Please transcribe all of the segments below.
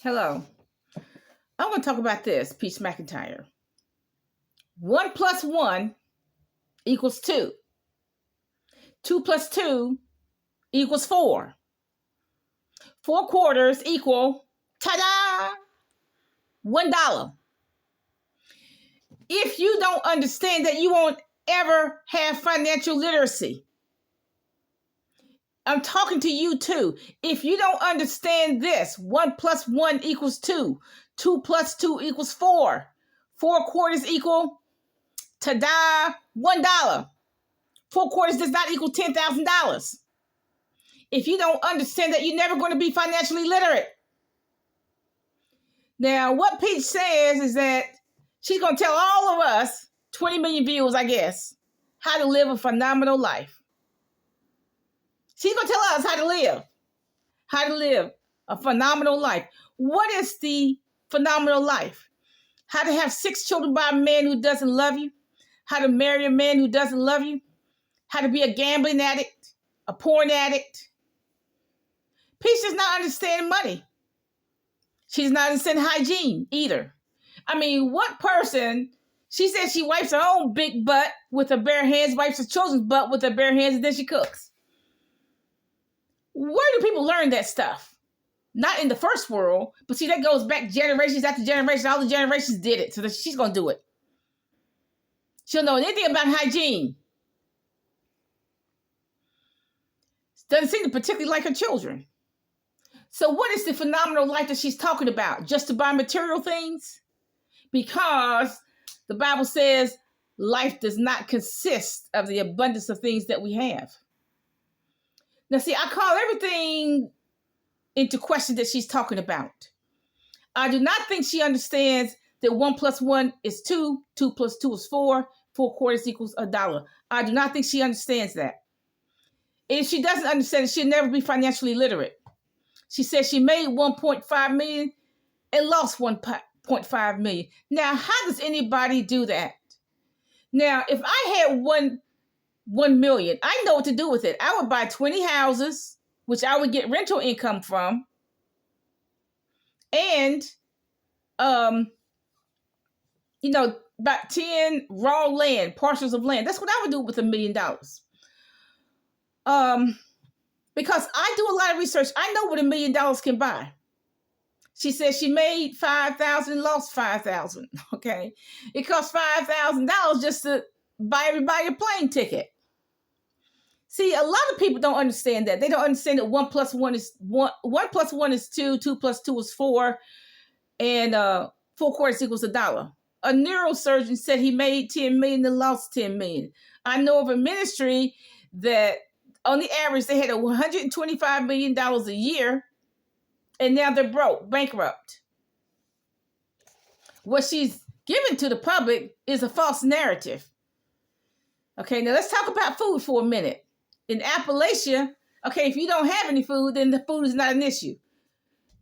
Hello. I'm going to talk about this, Peach McIntyre. 1 plus 1 equals 2. 2 plus 2 equals 4. 4 quarters equal, ta-da, $1. If you don't understand that, you won't ever have financial literacy. I'm talking to you too. If you don't understand this, 1 plus 1 equals 2. 2 plus 2 equals 4. 4 quarters equal, ta-da, $1. 4 quarters does not equal $10,000. If you don't understand that, you're never going to be financially literate. Now, what Peach says is that she's going to tell all of us, 20 million views, I guess, how to live a phenomenal life. She's going to tell us how to live a phenomenal life. What is the phenomenal life? How to have 6 children by a man who doesn't love you. How to marry a man who doesn't love you. How to be a gambling addict, a porn addict. Peach does not understand money. She does not understand hygiene either. I mean, what person, she says she wipes her own big butt with her bare hands, wipes her children's butt with her bare hands, and then she cooks. Where do people learn that stuff? Not in the first world, but see, that goes back generations after generations. All the generations did it, so she's going to do it. She'll know anything about hygiene. Doesn't seem to particularly like her children. So what is the phenomenal life that she's talking about? Just to buy material things? Because the Bible says life does not consist of the abundance of things that we have. Now, see, I call everything into question that she's talking about. I do not think she understands that 1 plus 1 is 2, 2 plus 2 is 4, 4 quarters equals $1. I do not think she understands that. If she doesn't understand it, she'll never be financially literate. She said she made 1.5 million and lost 1.5 million. Now, how does anybody do that? Now, if I had 1 million, I know what to do with it. I would buy 20 houses, which I would get rental income from, and about 10 raw land, parcels of land. That's what I would do with $1 million. Because I do a lot of research. I know what $1 million can buy. She said she made $5,000 and lost $5,000. Okay. It costs $5,000 just to buy everybody a plane ticket. See, a lot of people don't understand that. They don't understand that 1 plus 1 is 1. 1 plus 1 is 2. 2 plus 2 is 4. And 4 quarters equals $1. A neurosurgeon said he made 10 million and lost 10 million. I know of a ministry that on the average, they had $125 million a year, and now they're broke, bankrupt. What she's given to the public is a false narrative. Okay, now let's talk about food for a minute. In Appalachia, okay, if you don't have any food, then the food is not an issue.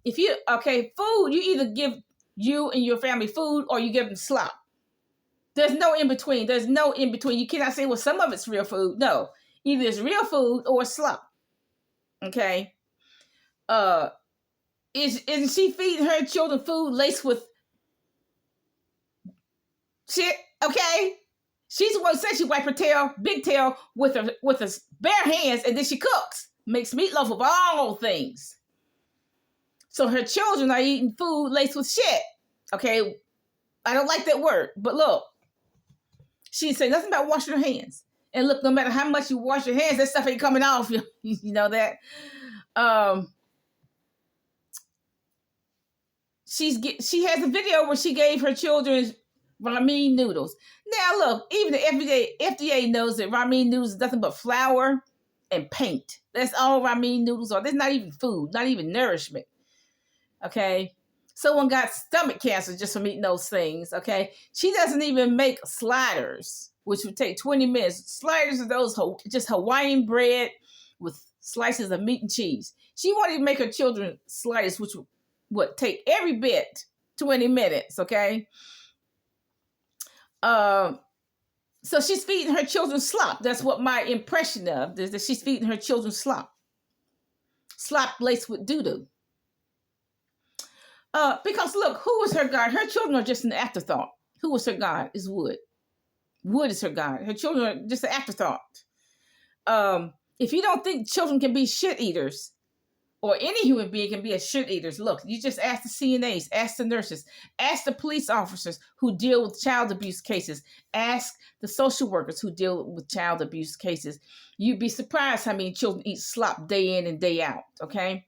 Food, you either give you and your family food or you give them slop. There's no in between. You cannot say, well, some of it's real food. No. Either it's real food or slop. Okay. Isn't she feeding her children food laced with shit? Okay. She's the one who said she wiped her big tail with her bare hands, and then she cooks. Makes meatloaf of all things. So her children are eating food laced with shit. Okay. I don't like that word, but look. She didn't say nothing about washing her hands. And look, no matter how much you wash your hands, that stuff ain't coming off. You know that. She has a video where she gave her children ramen noodles. Now look, even the FDA knows that ramen noodles is nothing but flour and paint. That's all ramen noodles are. There's not even food, not even nourishment. Okay. Someone got stomach cancer just from eating those things. Okay. She doesn't even make sliders, which would take 20 minutes. Sliders are those just Hawaiian bread with slices of meat and cheese. She won't even make her children sliders, which would take every bit 20 minutes, okay? So she's feeding her children slop. That's what my impression of is, that she's feeding her children slop. Slop laced with doo-doo. Because look, who was her God? Her children are just an afterthought. Who was her God? Is wood. Wood is her God. Her children are just an afterthought. If you don't think children can be shit eaters, or any human being can be a shit eaters, look, you just ask the CNAs, ask the nurses, ask the police officers who deal with child abuse cases, ask the social workers who deal with child abuse cases. You'd be surprised how many children eat slop day in and day out, okay?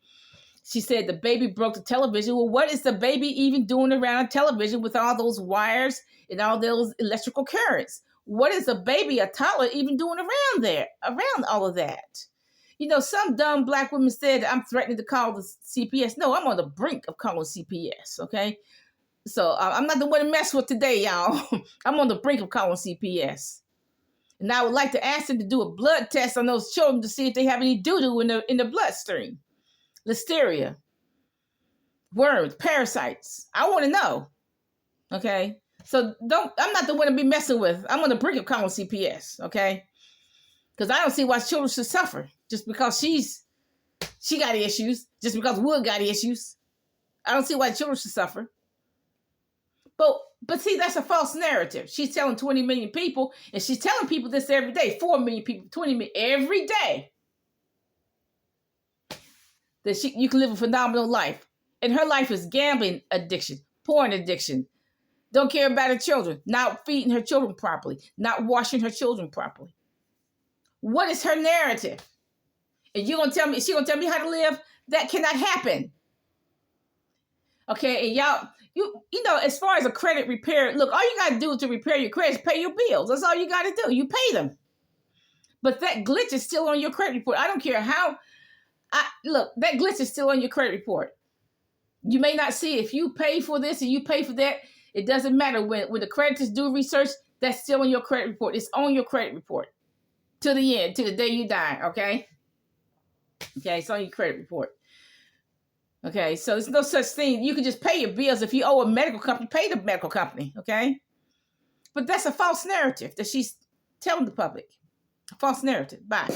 She said the baby broke the television. Well, what is the baby even doing around a television with all those wires and all those electrical currents? What is a baby, a toddler, even doing around there, around all of that? You know, some dumb Black women said, I'm threatening to call the CPS. No, I'm on the brink of calling CPS, okay? So I'm not the one to mess with today, y'all. I'm on the brink of calling CPS. And I would like to ask them to do a blood test on those children to see if they have any doo-doo in the bloodstream. Listeria, worms, parasites. I want to know. Okay? So I'm not the one to be messing with. I'm on the brink of calling CPS, okay? Because I don't see why children should suffer just because she got issues, just because Wood got issues. I don't see why children should suffer. But see, that's a false narrative. She's telling 20 million people, and she's telling people this every day. 4 million people, 20 million every day. That you can live a phenomenal life. And her life is gambling addiction, porn addiction. Don't care about her children, not feeding her children properly, not washing her children properly. What is her narrative? And you're gonna tell me, she gonna tell me how to live? That cannot happen. Okay, and y'all, you know, as far as a credit repair, look, all you gotta do to repair your credit is pay your bills. That's all you gotta do. You pay them. But that glitch is still on your credit report. I don't care how. Look, that glitch is still on your credit report. You may not see it. If you pay for this and you pay for that, it doesn't matter. When the creditors do research, that's still on your credit report. It's on your credit report to the end, to the day you die, okay? Okay, it's on your credit report. Okay, so there's no such thing. You can just pay your bills. If you owe a medical company, pay the medical company, okay? But that's a false narrative that she's telling the public. A false narrative. Bye.